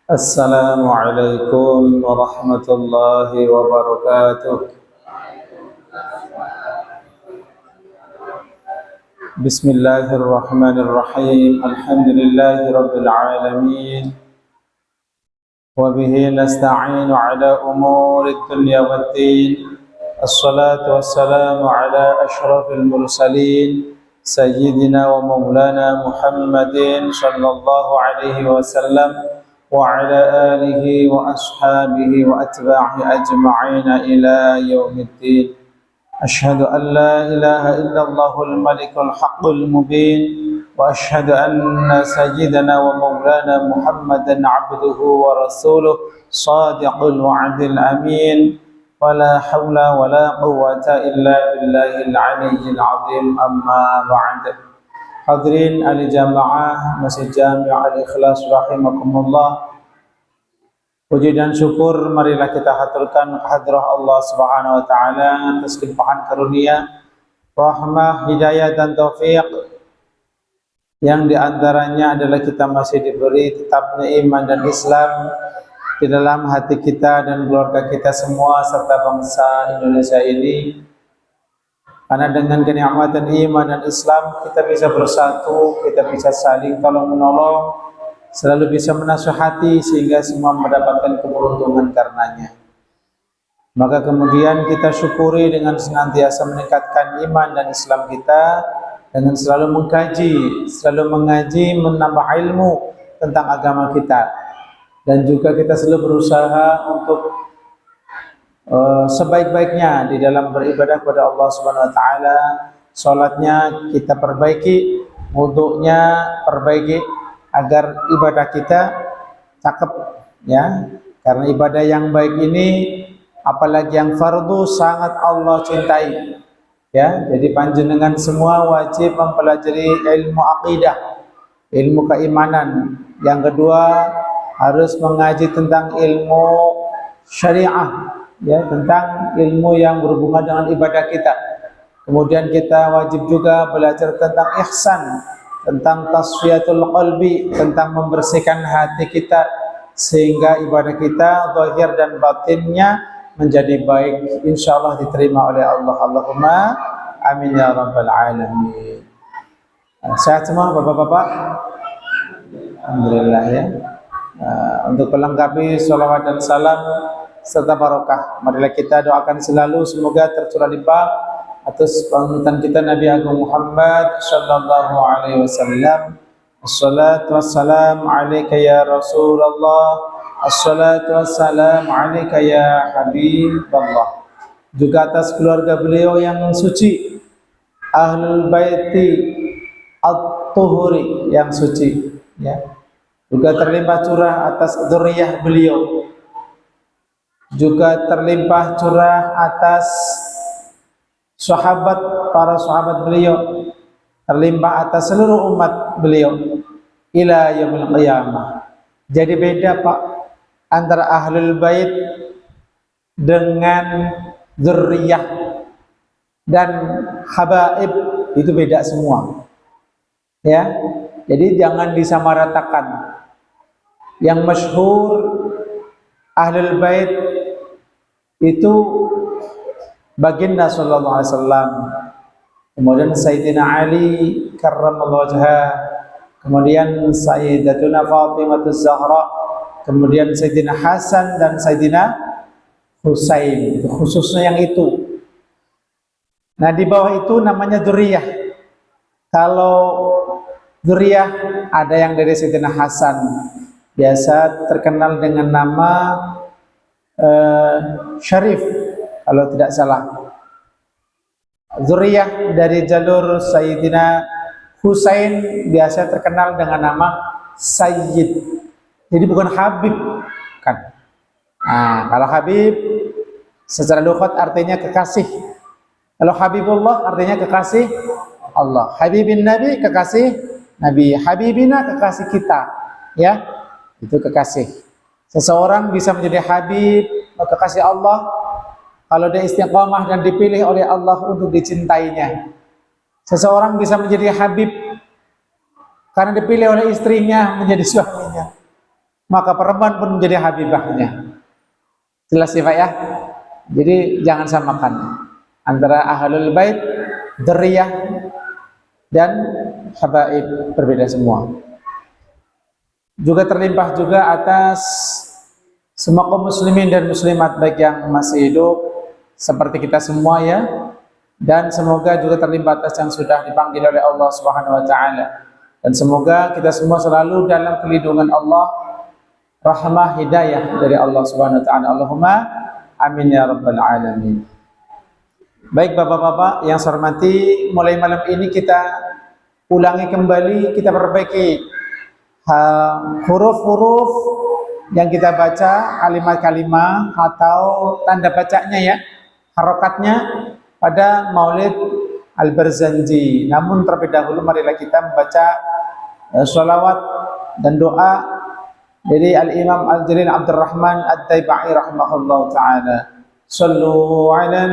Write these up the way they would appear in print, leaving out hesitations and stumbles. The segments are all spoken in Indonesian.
السلام عليكم ورحمة الله وبركاته. بسم الله الرحمن الرحيم. الحمد لله رب العالمين، وبه نستعين على أمور الدنيا والدين. الصلاة والسلام على أشرف المرسلين سيدنا ومولانا محمد صلى الله عليه وسلم وعلى آله وأصحابه وأتباعه أجمعين إلى يوم الدين. أشهد أن لا إله إلا الله الملك الحق المبين، وأشهد أن سيدنا ومولانا محمدا عبده ورسوله صادق الوعد الأمين، ولا حول ولا قوة إلا بالله العلي العظيم. أما بعد. Hadirin al-jamaah Masjid Jami' Al-Ikhlas rahimakumullah. Puji dan syukur marilah kita haturkan kehadirat Allah Subhanahu wa taala atas limpahan karunia, rahmah, hidayah dan taufik yang diantaranya adalah kita masih diberi tetapnya iman dan Islam di dalam hati kita dan keluarga kita semua serta bangsa Indonesia ini. Karena dengan kenikmatan iman dan Islam kita bisa bersatu, kita bisa saling tolong menolong, selalu bisa menasihati sehingga semua mendapatkan keberuntungan karenanya. Maka kemudian kita syukuri dengan senantiasa meningkatkan iman dan Islam kita dengan selalu mengkaji, selalu mengaji, menambah ilmu tentang agama kita, dan juga kita selalu berusaha untuk sebaik-baiknya di dalam beribadah kepada Allah Subhanahu wa taala. Salatnya kita perbaiki, wudunya perbaiki agar ibadah kita cakep, ya. Karena ibadah yang baik ini apalagi yang fardu sangat Allah cintai, ya. Jadi panjenengan semua wajib mempelajari ilmu akidah, ilmu keimanan. Yang kedua harus mengaji tentang ilmu syariah, ya, tentang ilmu yang berhubungan dengan ibadah kita. Kemudian kita wajib juga belajar tentang ihsan, tentang tasfiyatul qalbi, tentang membersihkan hati kita sehingga ibadah kita zahir dan batinnya menjadi baik, insyaallah diterima oleh Allah. Allahumma amin ya rabbal alamin. Sehat semua Bapak-bapak? Alhamdulillah, ya. Untuk melengkapi salawat dan salam serta barokah, marilah kita doakan selalu semoga tercurah limpah atas panutan kita Nabi Agung Muhammad sallallahu alaihi wasallam. Assalatu wassalam alaika ya Rasulullah, assalatu wassalam alaika ya Habiballah. Juga atas keluarga beliau yang suci, Ahlul Baiti At-Tuhuri yang suci, ya. Juga terlimpah curah atas dzurriyyah beliau, juga terlimpah curah atas para sahabat beliau, terlimpah atas seluruh umat beliau ila yaumil qiyamah. Jadi beda Pak antara ahlul bait dengan dzurriyyah dan habaib, itu beda semua, ya. Jadi jangan disamaratakan. Yang masyhur ahlul bait itu baginda sallallahu alaihi wasallam, kemudian Sayyidina Ali karramallahu wajhah, kemudian Sayyidatuna Fatimah Az-Zahra, kemudian Sayyidina Hasan dan Sayyidina Husain, khususnya yang itu. Nah, di bawah itu namanya dzurriyyah. Kalau dzurriyyah ada yang dari Sayyidina Hasan, biasa terkenal dengan nama Syarif kalau tidak salah. Dzurriyyah dari jalur Sayyidina Husain biasa terkenal dengan nama Sayyid. Jadi bukan Habib, kan? Nah, kalau Habib secara lughat artinya kekasih. Kalau Habibullah artinya kekasih Allah. Habibin Nabi kekasih Nabi. Habibina kekasih kita, ya. Itu kekasih. Seseorang bisa menjadi habib, kekasih Allah, kalau dia istiqamah dan dipilih oleh Allah untuk dicintainya. Seseorang bisa menjadi habib karena dipilih oleh istrinya menjadi suaminya. maka perempuan pun menjadi habibahnya. Jelas ya Pak ya? Jadi jangan samakan antara ahlul bait, dzurriyyah dan habaib, berbeda semua. Juga terlimpah juga atas semua kaum muslimin dan muslimat baik yang masih hidup seperti kita semua ya, dan semoga juga terlimpah atas yang sudah dipanggil oleh Allah Subhanahu wa taala. Dan semoga kita semua selalu dalam pelindungan Allah, rahmah hidayah dari Allah Subhanahu wa taala. Allahumma amin ya rabbal alamin. Baik Bapak-bapak yang saya hormati, mulai malam ini kita ulangi kembali, kita perbaiki huruf-huruf yang kita baca, kalimat-kalimat atau tanda bacanya ya, harokatnya pada Maulid Al-Barzanji. Namun terlebih dahulu marilah kita membaca sholawat dan doa dari Al-Imam Al-Jalil Abdurrahman At-Taibai rahimahullah ta'ala. Sallu ala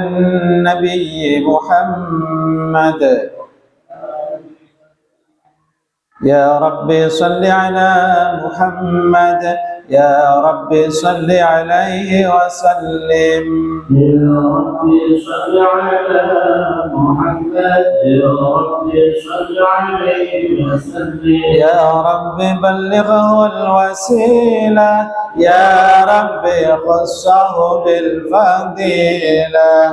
Nabi Muhammad. Ya Rabbi salli ala Muhammad. Ya Rabbi salli alaihi wa sallim. Ya Rabbi salli ala Muhammad. Ya Rabbi salli alaihi wa sallim. Ya Rabbi ballighu al-wasilah. Ya Rabbi khussahu bil fadilah.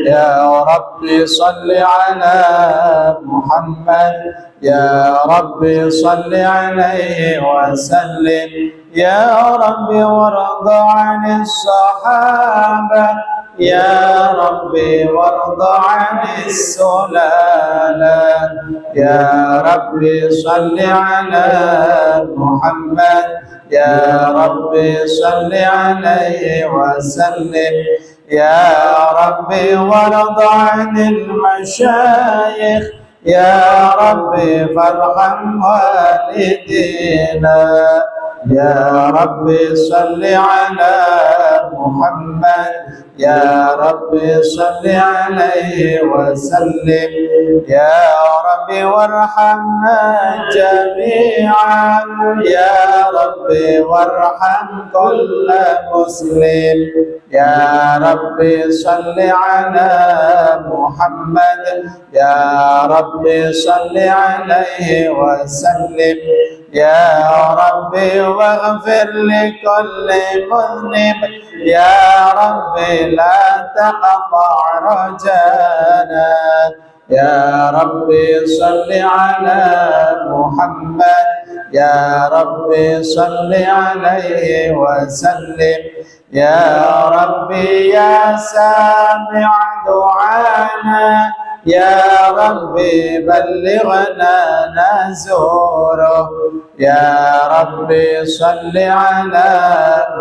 Ya Rabbi salli ala Muhammad. Ya Rabbi salli alaihi wa sallim. Ya Rabbi warda 'anil sahabah. Ya Rabbi warda 'anis sulalah. Ya Rabbi salli ala Muhammad. Ya Rabbi salli alaihi wa sallim. Ya Rabbi warda 'anil masyayikh. Ya Rabbi farham walidina. Ya Rabbi salli ala Muhammad. Ya Rabbi salli alaihi wa sallim. Ya Rabbi warhamna jami'an. Ya Rabbi warham kulla muslim. Ya Rabbi salli ala Muhammad. Ya Rabbi salli alaihi wa sallim. Ya Rabbi waghfir li kulli mudhnib. Ya Rabbi la taqta' rajana. Ya Rabbi salli ala Muhammad. Ya Rabbi salli alaihi wa sallim. Ya Rabbi ya sami' du'ana. Ya Rabbi ballighna nazuruh. Ya Rabbi salli ala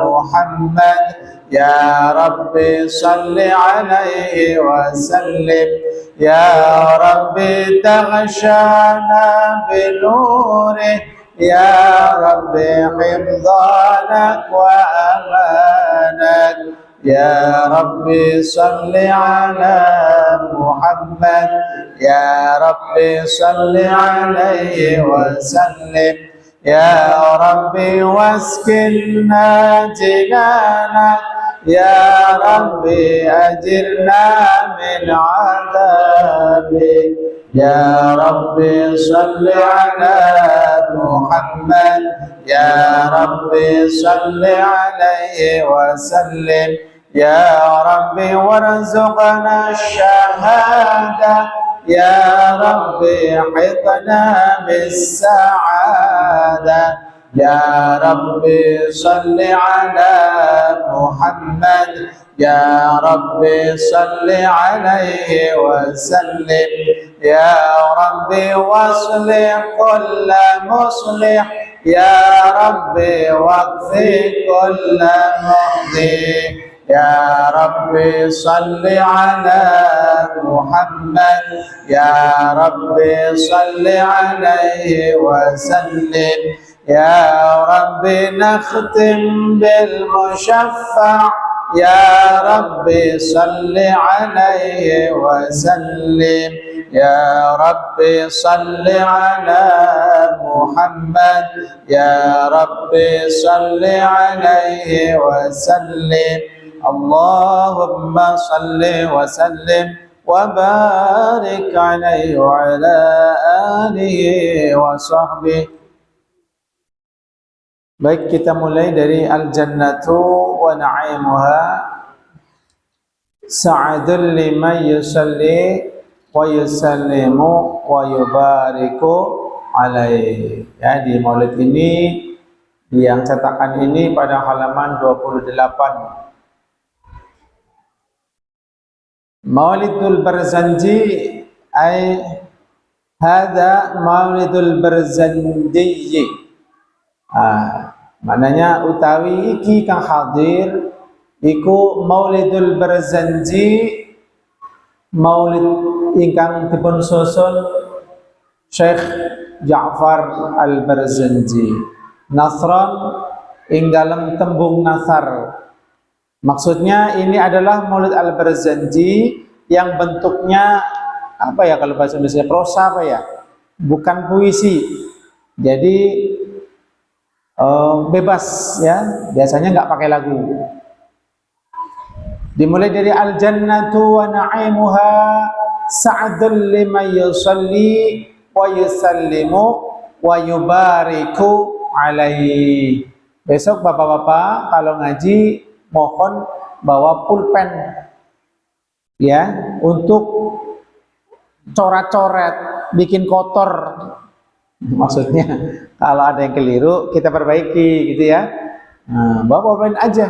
Muhammad. Ya Rabbi salli alaihi wa sallim. Ya Rabbi taghshana binurih. Ya Rabbi hifdhanak wa amanak. Ya Rabbi salli ala Muhammad. Ya Rabbi salli alaihi wa sallim. Ya Rabbi waskinna jinanak. Ya Rabbi ajirna min adabik. Ya Rabbi salli ala Muhammad. Ya Rabbi salli alaihi wa sallim. Ya Rabbi warzuqna syahada. Ya Rabbi hidna bis sa'ada. Ya Rabbi salli ala Muhammad. Ya Rabbi salli alaihi wa sallim. Ya Rabbi waslih kulla muslih. Ya Rabbi waqfi kulla muhdih. Ya Rabbi salli ala Muhammad. Ya Rabbi salli alaihi wa sallim. Ya Rabbi nakhtim bil mushaffa'. Ya Rabbi salli alaihi wa sallim. Ya Rabbi salli ala Muhammad, Ya Rabbi salli alaihi wa sallim. Allahumma salli wa sallim wa barik alaihi wa ala alihi wa sahbihi. Baik, kita mulai dari al-jannatu wa na'imuha sa'adul liman yusalli wa yusallimu wa yubariku alaihi. Ya, di maulid ini, yang cetakan ini pada halaman 28. Maulidul Barzanji ay hadza maulidul Barzanji. Maknanya utawi iki kang hadir iku Maulidul Barzanji, maulid ingkang dipun susun Syekh Ja'far Al-Barzanji. Nasron ing dalem tembung nasar. Maksudnya ini adalah Maulid Al-Barzanji yang bentuknya apa ya kalau bahasa Indonesia, prosa apa ya? Bukan puisi. Jadi bebas ya, biasanya nggak pakai lagu. Dimulai dari al-jannatu wa na'imuha sa'adul liman yusalli wa yusallimu wa yubariku alaihi. Besok bapak-bapak kalau ngaji mohon bawa pulpen ya, untuk coret-coret, bikin kotor. Maksudnya kalau ada yang keliru kita perbaiki gitu ya. Nah, bawa pulpen aja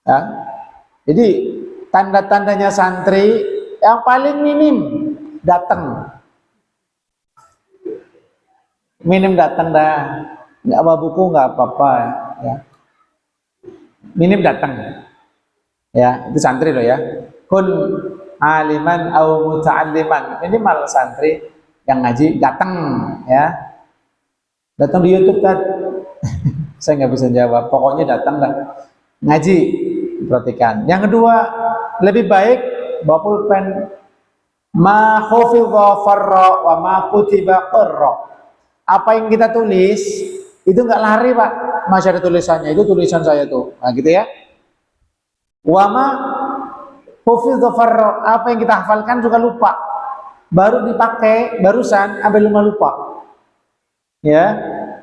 ya. Jadi tanda-tandanya santri yang paling minim datang, minim datang dah, nggak bawa buku nggak apa-apa ya, minim datang ya, itu santri loh ya. Kun aliman au muta'alliman, minimal santri yang ngaji datang ya, datang di YouTube kan. Saya nggak bisa jawab, pokoknya datang lah ngaji, perhatikan. Yang kedua, lebih baik bawa pulpen. Ma khufidha farra wa ma kutiba qarra. Apa yang kita tulis itu nggak lari Pak, masih ada tulisannya, itu tulisan saya tuh, nah gitu ya. Wa ma khufidha farra, apa yang kita hafalkan juga lupa, baru dipakai barusan ambil lupa ya.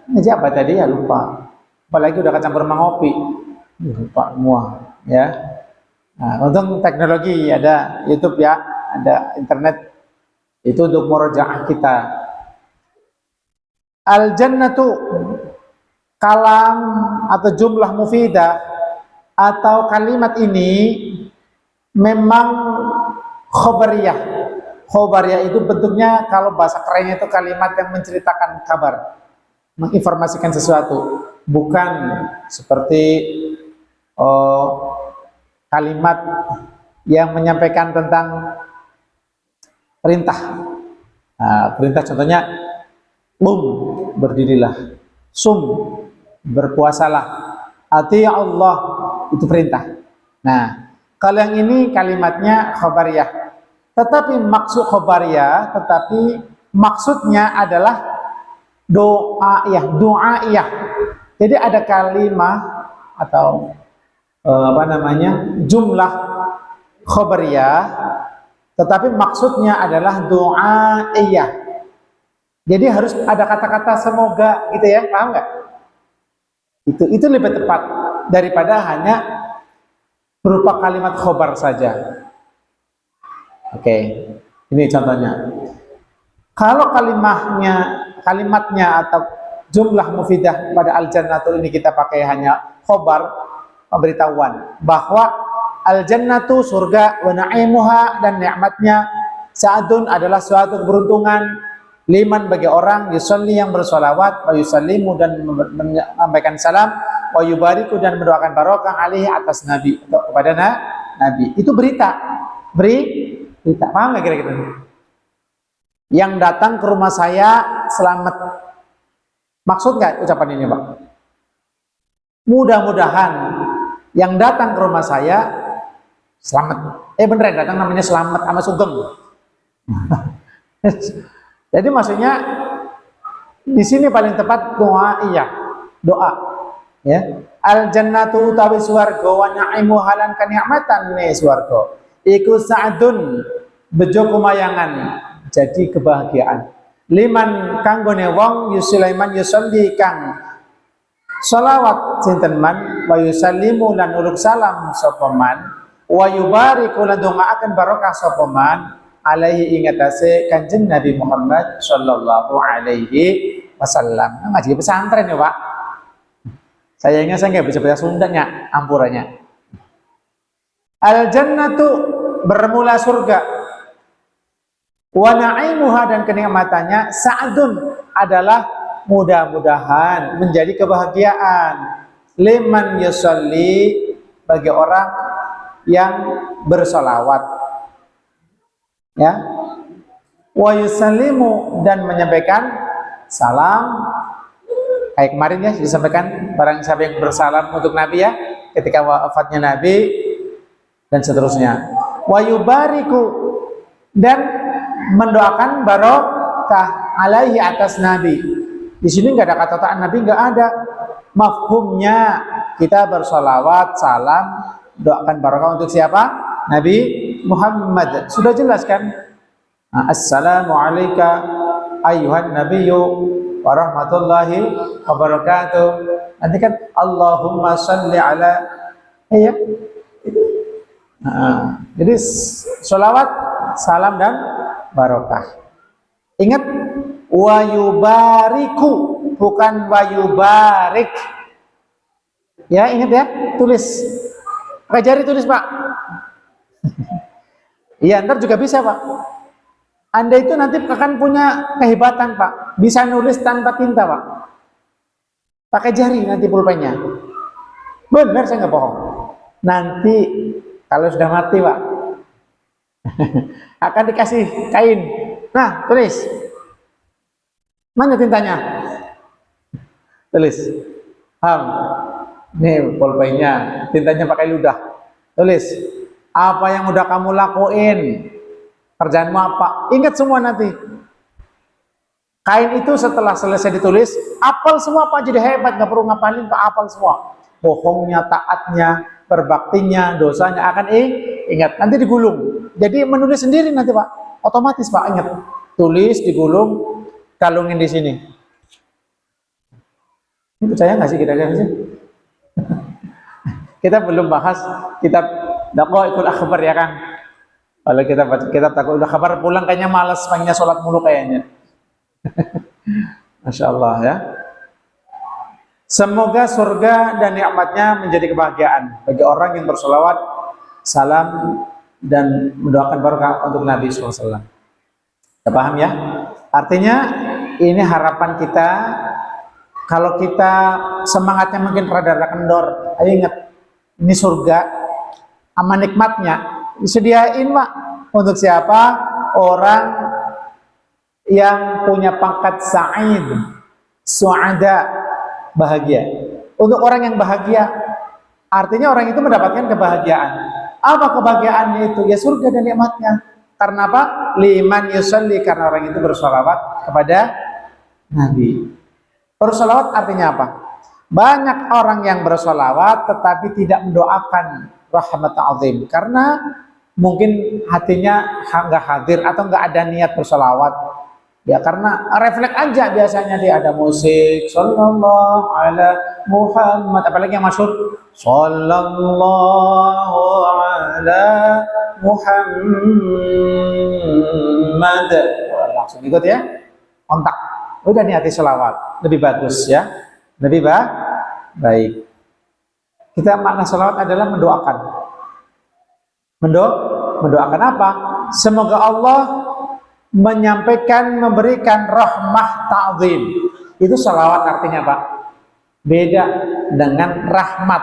Ngaji apa tadi ya lupa, apalagi udah campur sama ngopi lupa semua ya. Nah, untung teknologi ada YouTube ya, ada internet, itu untuk murojaah kita. Al jannatu kalam atau jumlah mufidah atau kalimat ini memang khobariyah. Khobariyah itu bentuknya kalau bahasa kerennya itu kalimat yang menceritakan kabar, menginformasikan sesuatu, bukan seperti kalimat yang menyampaikan tentang perintah. Nah, perintah contohnya berdirilah, sum berpuasalah, ati Allah, itu perintah. Nah, kalau yang ini kalimatnya khobariyah, tetapi maksud khobariyah, tetapi maksudnya adalah doaiyah. Jadi ada kalimat atau jumlah khobariyah, tetapi maksudnya adalah doaiyah. Jadi harus ada kata-kata semoga gitu ya, paham nggak? Itu lebih tepat daripada hanya berupa kalimat khobar saja. Oke, ini contohnya. Kalau kalimatnya atau jumlah mufidah pada al-jannatu ini kita pakai hanya khobar, pemberitahuan bahwa al-jannatu surga, wa na'imuha dan nikmatnya, sa'adun adalah suatu keberuntungan, liman bagi orang yusalli yang bersolawat, wa yusallimu dan menyampaikan salam, wa yubariku dan mendoakan barokah alaihi atas nabi atau kepada nabi. Itu berita, paham nggak kira-kira? Yang datang ke rumah saya selamat, maksud nggak ucapan ini Pak? Mudah-mudahan yang datang ke rumah saya selamat. Beneran datang namanya selamat sama sugeng. Jadi maksudnya di sini paling tepat doa, iya, doa. Ya, al jannatu utawi swarga wa na'imu halan kanikmatan ne swarga. Iku sa'dun bejo kumayangan, jadi kebahagiaan. Liman kanggone wong yusulaiman yusolli kang sholawat sinten man wa yusallimu lan uluk salam sapa man wa yubariku lan dongaaken barokah sapa man alaihi ingatase Kanjeng Nabi Muhammad sallallahu alaihi wasallam. Ngaji pesantren ya, Pak. Sayangnya saya nggak bisa bahasa Sundanya, ampurannya. Al jannatu bermula surga. Wa na'imuha dan kenikmatannya sa'dun adalah mudah-mudahan menjadi kebahagiaan. Liman yusolli bagi orang yang bersolawat. Ya. Wa yusallimu dan menyampaikan salam. Kayak kemarin ya disampaikan barang siapa yang bersalam untuk Nabi ya ketika wafatnya Nabi dan seterusnya. Wa yubariku dan mendoakan barokah alaihi atas Nabi. Di sini nggak ada kata-kata Nabi, nggak ada. Mafhumnya kita bersolawat, salam, doakan barokah untuk siapa? Nabi Muhammad. Sudah jelas kan? Assalamualaikum ayyuhan nabiyyu warahmatullahi wabarakatuh. Nanti kan Allahumma sholli ala ya. Jadi sholawat, salam dan barokah. Ingat wa yubariku bukan wa yubarik. Ya, ingat ya, tulis. Pakai jari tulis, Pak. Iya, ntar juga bisa, Pak. Anda itu nanti akan punya kehebatan, Pak. Bisa nulis tanpa tinta, Pak. Pakai jari nanti pulpennya. Benar, saya nggak bohong. Nanti kalau sudah mati, Pak, akan dikasih kain. Nah, tulis. Mana tintanya? Tulis. Nih pulpennya, tintanya pakai ludah. Tulis. Apa yang udah kamu lakuin? Kerjaanmu apa? Ingat semua nanti. Kain itu setelah selesai ditulis, apal semua Pak, jadi hebat, nggak perlu ngapalin Pak, apal semua. Bohongnya, taatnya, berbaktinya, dosanya akan ingat. Nanti digulung. Jadi menulis sendiri nanti Pak, otomatis Pak ingat. Tulis, digulung, kalungin di sini. Ini percaya nggak sih kira-kira sih? Kita belum bahas kitab Daqaiqul Akhbar ya kan? Kalau kita baca kitab Daqaiqul Akhbar pulang kayaknya malas, pengennya sholat mulu kayaknya. Masya Allah ya. Semoga surga dan nikmatnya menjadi kebahagiaan bagi orang yang bersolawat, salam dan mendoakan barokah untuk Nabi SAW. Kita paham ya? Artinya ini harapan kita. Kalau kita semangatnya mungkin rada-rada kendor, ayo ingat ini surga, aman nikmatnya disediain Pak untuk siapa? Orang yang punya pangkat sa'id, su'ada, bahagia. Untuk orang yang bahagia, artinya orang itu mendapatkan kebahagiaan. Apa kebahagiaannya itu? Ya surga dan nikmatnya. Karena apa? Liman yusalli, karena orang itu bersolawat kepada Nabi. Bersolawat artinya apa? Banyak orang yang bersolawat tetapi tidak mendoakan rahmat azim karena mungkin hatinya nggak hadir atau nggak ada niat bersolawat. Ya karena refleks aja biasanya dia ada musik sallallahu ala Muhammad, apalagi yang masyhur sallallahu ala Muhammad, langsung ikut ya, kontak, udah niati sholawat, lebih bagus ya, lebih baik. Kita makna sholawat adalah mendoakan, mendoakan apa? Semoga Allah menyampaikan, memberikan rahmah ta'zim. Itu sholawat artinya Pak, beda dengan rahmat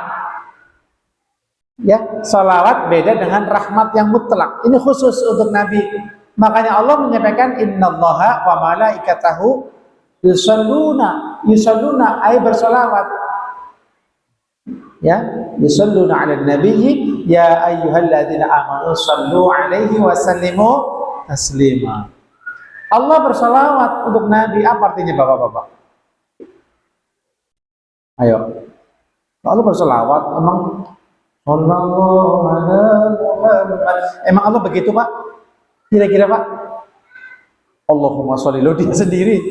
ya. Sholawat beda dengan rahmat yang mutlak, ini khusus untuk Nabi. Makanya Allah menyampaikan innallaha wa malaikatahu yusalluna ay bersolawat ya, yusalluna ala nabiyyi ya ayyuhalladzina amanu sallu alaihi wa sallimu taslima. Allah bersalawat untuk Nabi, apa artinya Bapak-bapak? Ayo. Allah bersalawat, emang Sallallahu ala Muhammad. Emang Allah begitu, Pak? Kira-kira, Pak? Allahumma sholli, lo dia sendiri.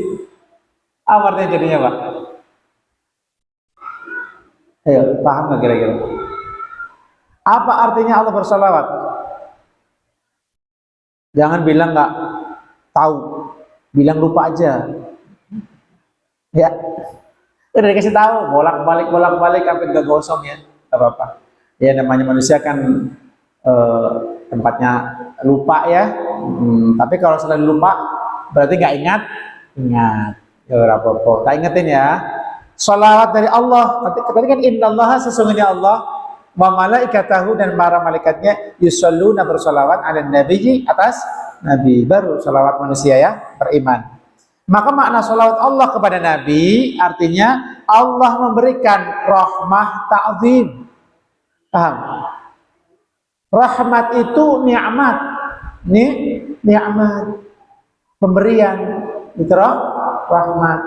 Apa artinya jadinya, Pak? Ayo, paham nggak kira-kira? Apa artinya Allah bersalawat? Jangan bilang nggak tahu, bilang lupa aja. Ya, udah dikasih tahu, bolak-balik sampai nggak gosong ya, nggak apa-apa. Ya namanya manusia kan tempatnya lupa ya. Tapi kalau selalu lupa berarti nggak ingat. Ya apa-apa. Tak ingetin ya. Salawat dari Allah. Tadi kan innallaha, sesungguhnya Allah wa malaikatahu, dan para malaikatnya yusholluna, bersolawat ala nabiyyi, atas nabi. Baru salawat manusia ya, beriman. Maka makna salawat Allah kepada nabi artinya Allah memberikan rahmah ta'zim. Paham? Rahmat itu nikmat. Nikmat pemberian itu rahmat.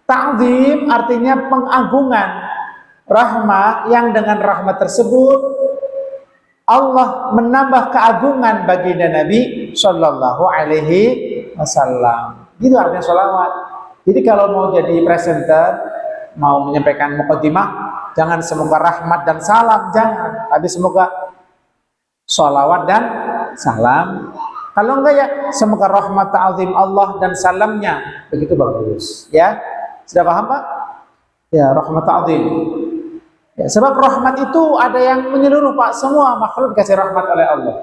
Ta'zim artinya pengagungan. Rahmat yang dengan rahmat tersebut Allah menambah keagungan baginda Nabi Shallallahu Alaihi Wasallam. Gitu artinya sholawat. Jadi kalau mau jadi presenter, mau menyampaikan muqaddimah, jangan semoga rahmat dan salam, jangan. Tapi semoga sholawat dan salam. Kalau enggak ya semoga rahmat ta'zim Allah dan salamnya, begitu bagus. Ya, sudah paham Pak? Ya, rahmat ta'zim. Ya, sebab rahmat itu ada yang menyeluruh Pak, semua makhluk dikasih rahmat oleh Allah.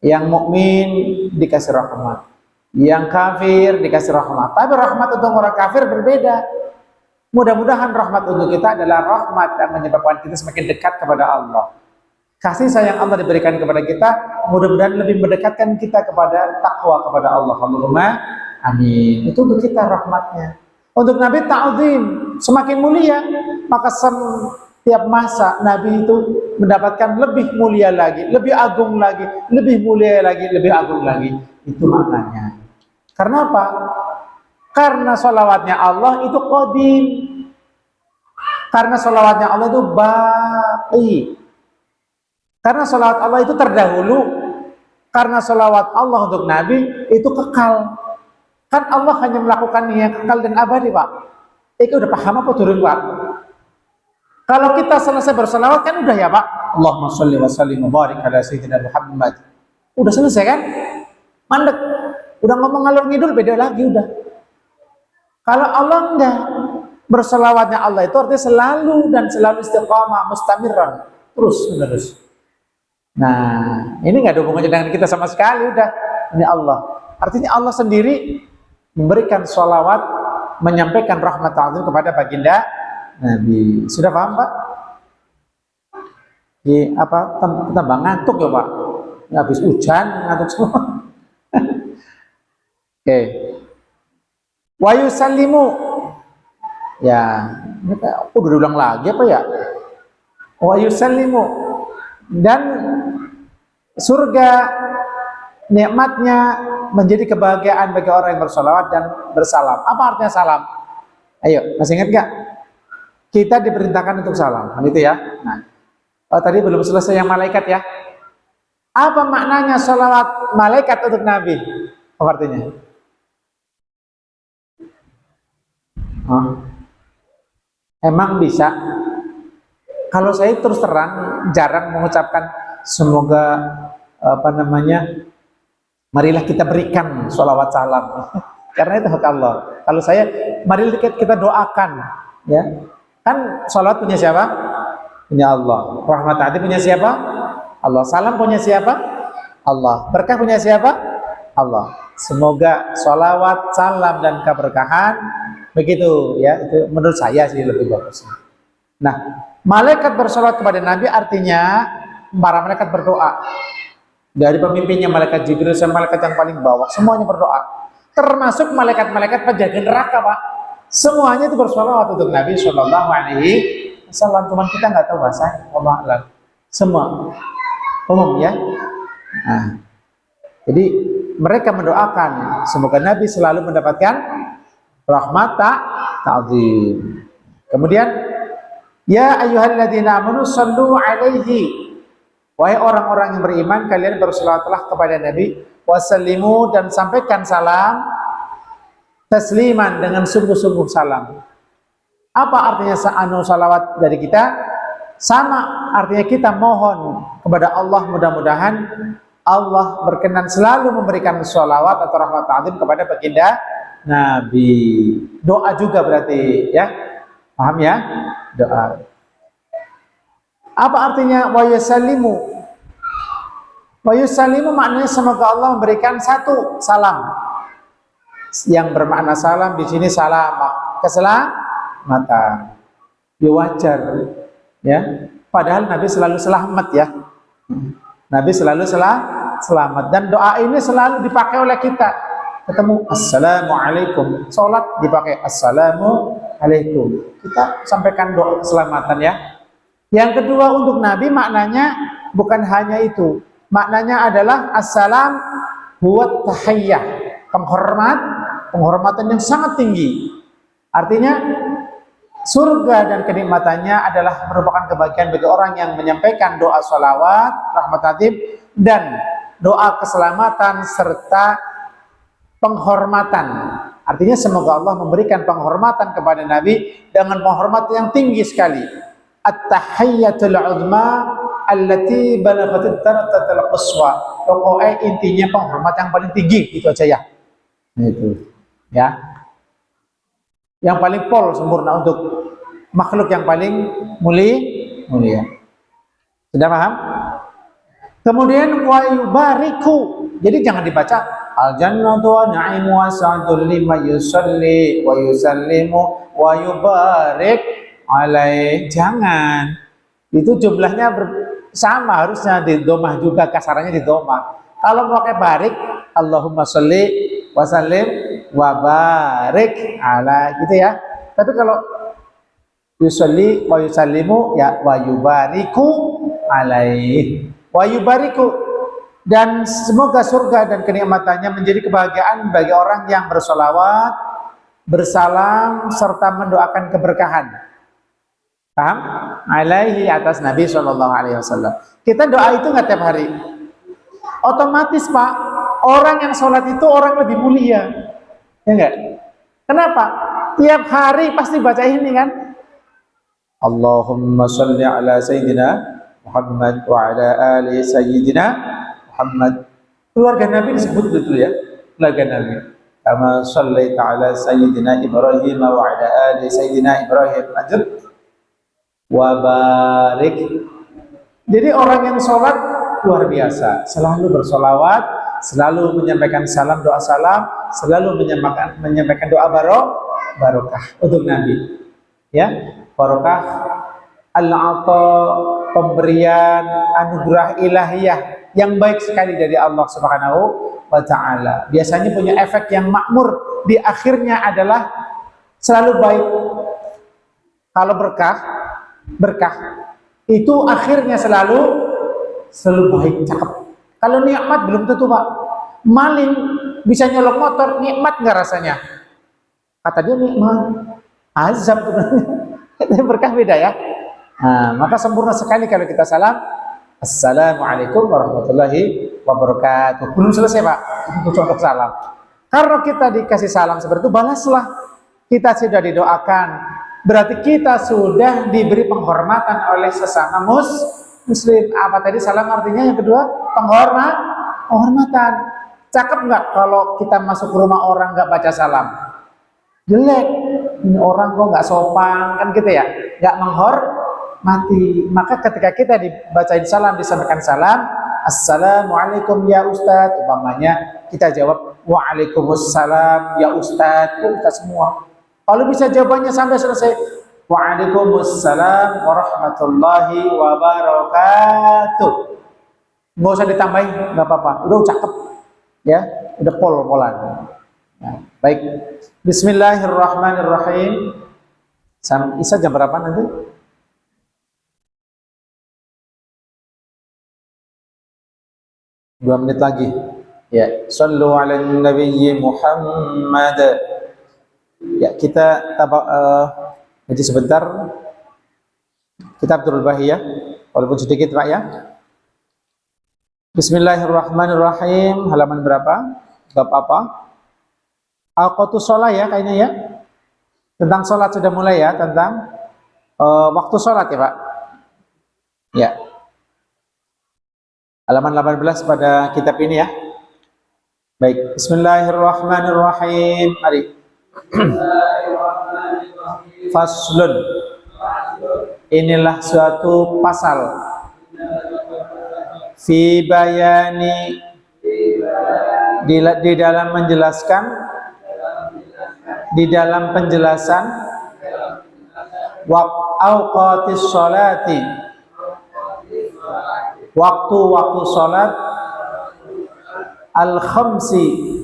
Yang mukmin dikasih rahmat, yang kafir dikasih rahmat. Tapi rahmat untuk orang kafir berbeda. Mudah-mudahan rahmat untuk kita adalah rahmat yang menyebabkan kita semakin dekat kepada Allah. Kasih sayang Allah diberikan kepada kita, mudah-mudahan lebih mendekatkan kita kepada takwa kepada Allah. Allahumma amin. Itu untuk kita rahmatnya. Untuk Nabi ta'zim, semakin mulia, maka setiap masa Nabi itu mendapatkan lebih mulia lagi, lebih agung lagi, lebih mulia lagi, lebih agung lagi. Itu maknanya. Karena apa? Karena sholawatnya Allah itu qadim. Karena sholawatnya Allah itu baqi. Karena sholawat Allah itu terdahulu. Karena sholawat Allah untuk Nabi itu kekal. Kan Allah hanya melakukan yang kekal dan abadi Pak. Itu udah paham apa turun Pak? Kalau kita selesai bersolawat kan udah ya Pak. Allahumma sholli wa sallim wa barik ala sayyidina Muhammad. Udah selesai kan? Mandek. Udah ngomong ngalur ngidul beda lagi udah. Kalau Allah enggak, bersolawatnya Allah itu artinya selalu dan selalu istiqamah, mustamiran, terus menerus. Nah, ini nggak ada hubungannya dengan kita sama sekali udah. Ini Allah. Artinya Allah sendiri memberikan sholawat, menyampaikan rahmat ta'zim kepada baginda Nabi. Sudah paham Pak? Tambah ngantuk ya Pak? Habis hujan ngantuk semua. Oke. Wa yusallimu. Ya, ini kayak udah diulang lagi apa ya? Wa yusallimu. Dan surga nikmatnya menjadi kebahagiaan bagi orang yang bersolawat dan bersalam. Apa artinya salam? Ayo, masih ingat gak? Kita diperintahkan untuk salam, gitu ya. Nah, tadi belum selesai yang malaikat ya. Apa maknanya sholawat malaikat untuk Nabi? Apa artinya? Emang bisa? Kalau saya terus terang jarang mengucapkan semoga marilah kita berikan sholawat salam karena itu hak Allah. Kalau saya marilah kita doakan ya. Kan sholawat punya siapa? Punya Allah. Rahmat hati punya siapa? Allah. Salam punya siapa? Allah. Berkah punya siapa? Allah. Semoga sholawat, salam dan keberkahan begitu ya. Itu menurut saya sih lebih bagus. Nah, malaikat bersolawat kepada Nabi artinya para malaikat berdoa. Dari pemimpinnya malaikat Jibril sampai malaikat yang paling bawah, semuanya berdoa. Termasuk malaikat-malaikat penjaga neraka, Pak. Semuanya itu bersolawat untuk Nabi Shallallahu Alaihi Wasallam. Cuman kita nggak tahu bahasa, Allah. Semua umum ya. Nah, jadi mereka mendoakan semoga Nabi selalu mendapatkan rahmat ta'zim. Kemudian ya ayyuhalladzina amanu sallu alaihi, wahai orang-orang yang beriman, kalian berselawatlah kepada Nabi, wasallimu, dan sampaikan salam, tasliman, dengan sungguh-sungguh salam. Apa artinya salawat dari kita? Sama artinya kita mohon kepada Allah, mudah-mudahan Allah berkenan selalu memberikan salawat atau rahmat ta'zim kepada baginda Nabi. Doa juga berarti, ya, paham ya? Doa. Apa artinya wa yusallimu? Wa yusallimu maknanya semoga Allah memberikan satu salam. Yang bermakna salam di sini salamah, keselamatan. Ya wajar, ya. Padahal Nabi selalu selamat, ya. Nabi selalu selamat, dan doa ini selalu dipakai oleh kita. Ketemu assalamualaikum, sholat dipakai assalamualaikum. Kita sampaikan doa keselamatan, ya. Yang kedua, untuk Nabi maknanya bukan hanya itu. Maknanya adalah assalam huwa tahiyyah, penghormatan yang sangat tinggi. Artinya surga dan kenikmatannya adalah merupakan kebahagiaan bagi orang yang menyampaikan doa sholawat, rahmat ta'zim, dan doa keselamatan serta penghormatan. Artinya semoga Allah memberikan penghormatan kepada Nabi dengan penghormatan yang tinggi sekali. At-tahiyyatul uzma allati balaghatit darajatul quswa. Pokoknya intinya penghormatan yang paling tinggi, itu aja, ya. Itu, ya. Yang paling pol sempurna untuk makhluk yang paling mulia. Sudah paham? Kemudian wa yubariku. Jadi jangan dibaca al jannatu wa na'imu wa sa'dul lima yusalli wa yusallimu wa yubarik alaih. Jangan. Itu jumlahnya sama, harusnya di domah juga, kasarannya di domah. Kalau mau pakai barik, Allahumma sholli wa sallim wa barik ala, gitu ya. Tapi kalau yusalli wa yusallimu, ya wa yubariku alaih, wa yubariku, dan semoga surga dan kenikmatannya menjadi kebahagiaan bagi orang yang bersolawat, bersalam, serta mendoakan keberkahan. Paham? Alaihi, atas Nabi SAW. Kita doa itu nggak tiap hari. Otomatis, Pak, orang yang sholat itu orang lebih mulia, ya enggak? Kenapa? Tiap hari pasti baca ini, kan? Allahumma sholli ala Sayyidina Muhammad wa ala ali Sayyidina Muhammad. Keluarga Nabi disebut betul, ya, keluarga Nabi. Kama shallaita ala Sayyidina Ibrahim wa ala ali Sayyidina Ibrahim. Lanjut. Wa barik. Jadi orang yang sholat luar biasa, selalu bersolawat, selalu menyampaikan salam, doa salam, selalu menyampaikan doa barokah untuk Nabi, ya. Barokah al-ata, pemberian anugerah ilahiyah yang baik sekali dari Allah Subhanahu wa ta'ala. Biasanya punya efek yang makmur, di akhirnya adalah selalu baik. Kalau berkah itu akhirnya selalu baik, cakep. Kalau nikmat belum tentu, Pak. Maling bisa nyolong motor, nikmat nggak rasanya? Kata dia nikmat, azab tuh. Berkah beda, ya. Nah, maka sempurna sekali kalau kita salam, assalamualaikum warahmatullahi wabarakatuh. Belum selesai, Pak, untuk salam. Karena kita dikasih salam seperti itu, balaslah. Kita sudah didoakan, berarti kita sudah diberi penghormatan oleh sesama muslim. Apa tadi salam artinya? Yang kedua, penghormatan. Cakep nggak kalau kita masuk ke rumah orang nggak baca salam? Jelek. Ini orang kok nggak sopan, kan gitu, ya, nggak menghormati. Maka ketika kita dibacain salam, disampaikan salam, assalamualaikum ya Ustadz, umpamanya, kita jawab waalaikumsalam ya Ustadz. Kita semua, kalau bisa jawabannya sampai selesai, waalaikumsalam warahmatullahi wabarakatuh. Nggak usah ditambahin, nggak apa-apa, udah cakep, ya, udah pol-polan. Nah, baik, bismillahirrahmanirrahim. Isa jam berapa nanti? Dua menit lagi. Ya, sallu ala nabiyyi Muhammad. Ya, kita ngaji sebentar kitab Durrul Bahiyah, walaupun sedikit Pak ya. Bismillahirrahmanirrahim. Halaman berapa? Bab apa? Awqatus shalah ya kayaknya ya. Tentang sholat sudah mulai ya, tentang waktu sholat ya Pak. Ya. Halaman 18 pada kitab ini ya. Baik, bismillahirrahmanirrahim. Mari. Faslun. Inilah suatu pasal. Fi bayani, di dalam menjelaskan, di dalam penjelasan awqatis sholati, waktu-waktu sholat al-khamsi,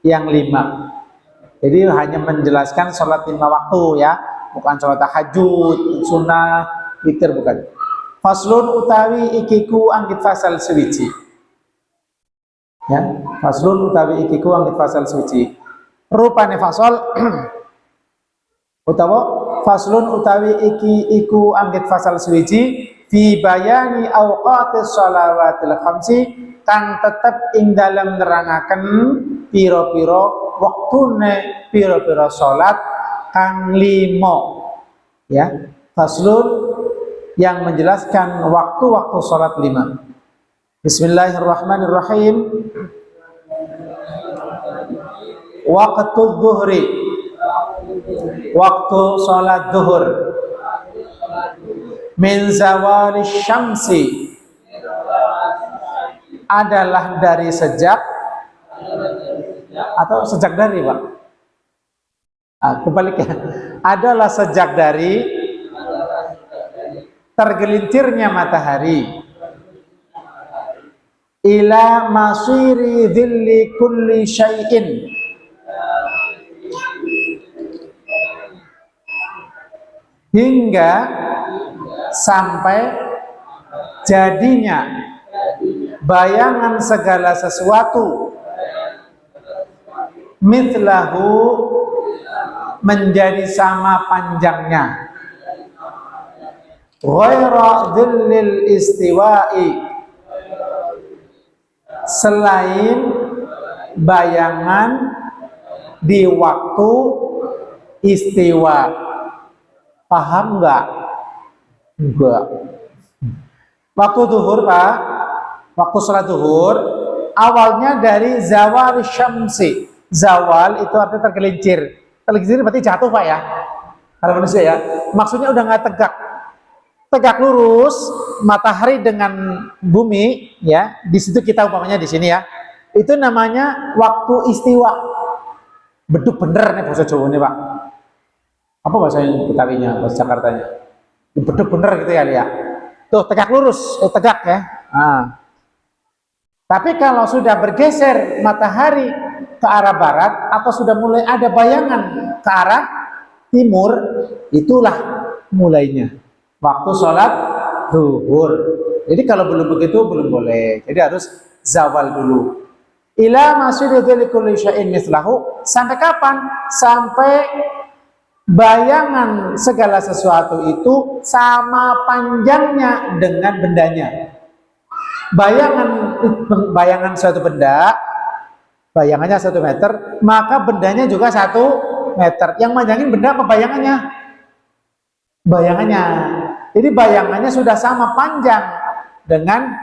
yang 5. Jadi hanya menjelaskan sholat 5 waktu ya, bukan sholat tahajud, sunnah, witir, bukan. Faslun utawi ikiku anggit fasal suwiji. Ya, faslun utawi ikiku anggit fasal suwiji. Rupane fasal utawa faslun utawi iku anggit fasal suwiji fi bayani awqatis shalawatil khamsi, kang tetep ing dalam nerangaken pira-pira wektune pira-pira salat kang 5 ya. Faslun yang menjelaskan waktu-waktu salat 5. Bismillahirrahmanirrahim. Waktu zuhri, waktu salat zuhur, min zawali syamsi, adalah dari sejak atau sejak dari Pak? Kebalik ya. Adalah sejak dari tergelincirnya matahari ila masiri dhilli kulli syai'in, hingga sampai jadinya bayangan segala sesuatu, mithlahu, menjadi sama panjangnya, ghaira dhillil istiwa'i, selain bayangan di waktu istiwa. Paham nggak? Enggak. Waktu zuhur Pak, waktu sholat zuhur awalnya dari zawal syamsi. Zawal itu artinya tergelincir. Tergelincir berarti jatuh Pak ya. Kalau manusia ya, maksudnya udah nggak tegak. Tegak lurus matahari dengan bumi ya. Di situ kita umpamanya di sini ya. Itu namanya waktu istiwa. Beduk bener nih bahasa Jawa nih Pak. Apa bahasa Betawinya, bahasa Jakartanya? Beduk bener gitu ya lihat. Tuh tegak lurus, tegak ya. Nah. Tapi kalau sudah bergeser matahari ke arah barat atau sudah mulai ada bayangan ke arah timur, itulah mulainya waktu sholat zuhur. Jadi kalau belum begitu belum boleh. Jadi harus zawal dulu. Ila masyidu kulli syai'in mithlahu, sampai kapan? Sampai bayangan segala sesuatu itu sama panjangnya dengan bendanya. Bayangan suatu benda, bayangannya 1 meter, maka bendanya juga 1 meter. Yang manjangin benda apa bayangannya? Bayangannya. Jadi bayangannya sudah sama panjang dengan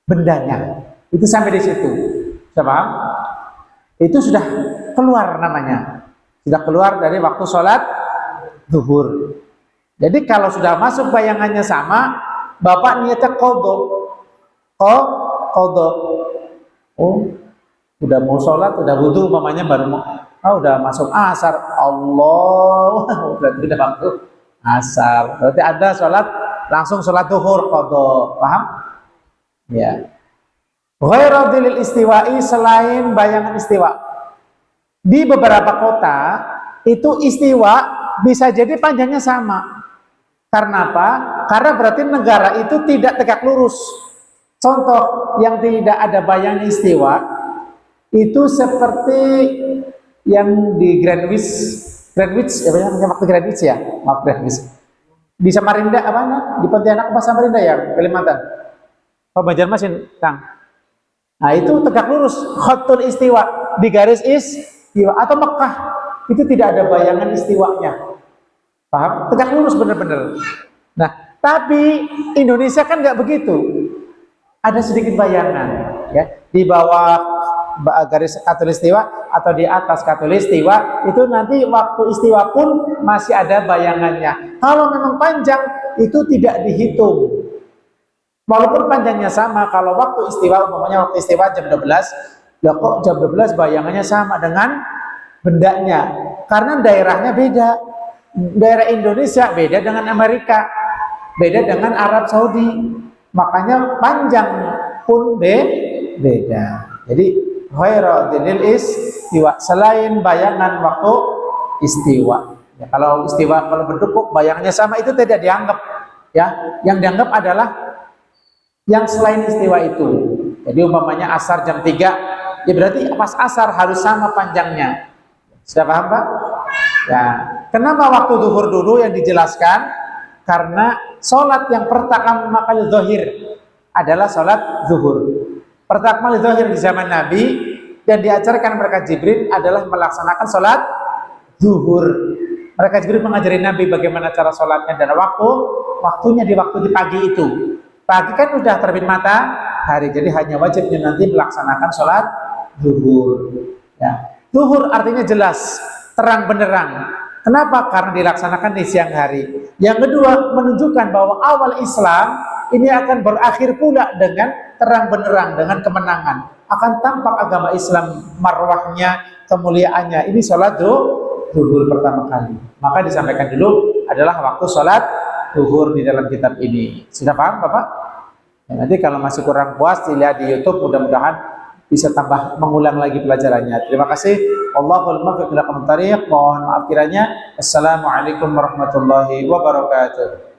bendanya. Itu sampai di situ. Sudah paham? Itu sudah keluar namanya. Sudah keluar dari waktu sholat zuhur. Jadi kalau sudah masuk bayangannya sama, Bapak niatnya qadha. Qadha. Oh, udah mau sholat, udah wudu umpamanya baru mau, udah masuk asar. Allah, berarti udah waktu asar. Berarti ada sholat, langsung sholat zuhur qadha. Paham? Ya. Ghairu dzilil istiwa'i, selain bayangan istiwa. Di beberapa kota itu istiwa bisa jadi panjangnya sama. Karena apa? Karena berarti negara itu tidak tegak lurus. Contoh yang tidak ada bayangan istiwa itu seperti yang di Greenwich ya, waktu Greenwich ya, maaf Greenwich. Di Samarinda apa? Di Pontianak apa Samarinda ya, Kalimantan? Oh, Banjarmasin, Kang. Nah itu tegak lurus, khotul istiwa, di garis istiwa. Atau Mekah, itu tidak ada bayangan istiwanya. Paham? Tegak lurus bener-bener. Nah, tapi Indonesia kan nggak begitu. Ada sedikit bayangan, ya. Di bawah garis khatulistiwa atau di atas khatulistiwa, itu nanti waktu istiwa pun masih ada bayangannya. Kalau memang panjang, itu tidak dihitung. Walaupun panjangnya sama, kalau waktu istiwa, umpamanya waktu istiwa jam 12, ya kok jam 12 bayangannya sama dengan bendanya. Karena daerahnya beda. Daerah Indonesia beda dengan Amerika, beda dengan Arab Saudi. Makanya panjang pun beda. Jadi, khairadil istiwa, selain bayangan waktu istiwa. Ya, kalau istiwa, kalau berdukuk bayangannya sama, itu tidak dianggap. Ya, yang dianggap adalah yang selain istiwa itu. Jadi umpamanya asar jam 3, ya berarti pas asar harus sama panjangnya. Sudah paham, Pak? Ya. Kenapa waktu zuhur dulu yang dijelaskan? Karena sholat yang pertama kali zahir adalah sholat zuhur. Pertama kali zahir di zaman Nabi dan diajarkan mereka Jibril adalah melaksanakan sholat zuhur. Mereka Jibril mengajari Nabi bagaimana cara sholatnya dan waktunya di pagi itu. Pagi kan udah terbit matahari, jadi hanya wajibnya nanti melaksanakan sholat zuhur. Ya. Zuhur artinya jelas, terang benderang. Kenapa? Karena dilaksanakan di siang hari. Yang kedua, menunjukkan bahwa awal Islam ini akan berakhir pula dengan terang benderang, dengan kemenangan. Akan tampak agama Islam, marwahnya, kemuliaannya. Ini sholat zuhur pertama kali. Maka disampaikan dulu adalah waktu sholat zuhur di dalam kitab ini. Sudah paham, Bapak? Ya, nanti kalau masih kurang puas, dilihat di YouTube, mudah-mudahan bisa tambah mengulang lagi pelajarannya. Terima kasih. Allahul muwaffiq ila aqwamit thariq. Mohon maaf kiranya. Assalamualaikum warahmatullahi wabarakatuh.